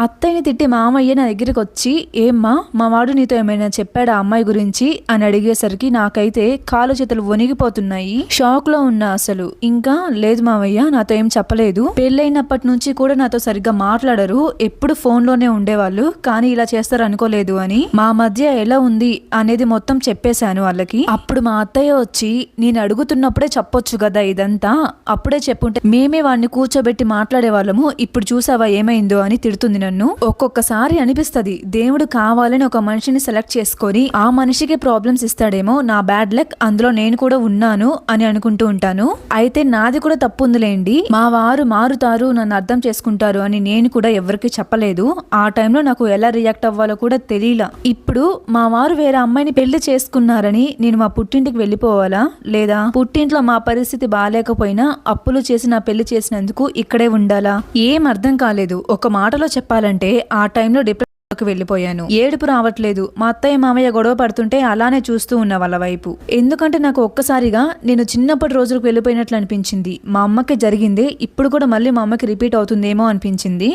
అత్తయ్యని తిట్టి మామయ్య నా దగ్గరికి వచ్చి, ఏమ్మా మా వాడు నీతో ఏమైనా చెప్పాడా అమ్మాయి గురించి అని అడిగేసరికి నాకైతే కాలు చేతులు వణిగిపోతున్నాయి. షాక్ లో ఉన్నా అసలు. ఇంకా లేదు మామయ్య, నాతో ఏం చెప్పలేదు. పెళ్ళైనప్పటి నుంచి కూడా నాతో సరిగ్గా మాట్లాడరు, ఎప్పుడు ఫోన్ లోనే ఉండేవాళ్ళు, కానీ ఇలా చేస్తారు అనుకోలేదు అని మా మధ్య ఎలా ఉంది అనేది మొత్తం చెప్పేశాను వాళ్ళకి. అప్పుడు మా అత్తయ్య వచ్చి, నేను అడుగుతున్నప్పుడే చెప్పొచ్చు కదా ఇదంతా, అప్పుడే చెప్పుంటే మేమే వాడిని కూర్చోబెట్టి మాట్లాడే వాళ్ళము, ఇప్పుడు చూసావా ఏమైందో అని తిడుతుంది నన్ను. ఒక్కొక్కసారి అనిపిస్తది దేవుడు కావాలని ఒక మనిషిని సెలెక్ట్ చేసుకొని ఆ మనిషికి ప్రాబ్లమ్స్ ఇస్తాడేమో, నా బ్యాడ్ లక్, అందులో నేను కూడా ఉన్నాను అని అనుకుంటూ ఉంటాను. అయితే నాది కూడా తప్పు ఉందిలేండి, మా వారు మారుతారు, నన్ను అర్థం చేసుకుంటారు అని నేను కూడా ఎవరికి చెప్పలేదు. ఆ టైంలో నాకు ఎలా రియాక్ట్ అవ్వాలో కూడా తెలియలా. ఇప్పుడు మా వారు వేరే అమ్మాయిని పెళ్లి చేసుకున్నారని నేను మా పుట్టింటికి వెళ్ళిపోవాలా, లేదా పుట్టింట్లో మా పరిస్థితి బాగాలేకపోయినా అప్పులు చేసి నా పెళ్లి చేసినందుకు ఇక్కడే ఉండాలా? ఏం అర్థం కాలేదు. ఒక మాటలో చెప్పాలంటే ఆ టైంలో డిప్రెషన్లోకి వెళ్ళిపోయాను. ఏడుపు రావట్లేదు. మా అత్తయ్య మామయ్య గొడవ పడుతుంటే అలానే చూస్తూ ఉన్న వాళ్ళ వైపు. ఎందుకంటే నాకు ఒక్కసారిగా నేను చిన్నప్పటి రోజులకు వెళ్ళిపోయినట్లు అనిపించింది. మా అమ్మకి జరిగింది ఇప్పుడు కూడా మళ్ళీ మా అమ్మకి రిపీట్ అవుతుందేమో అనిపించింది.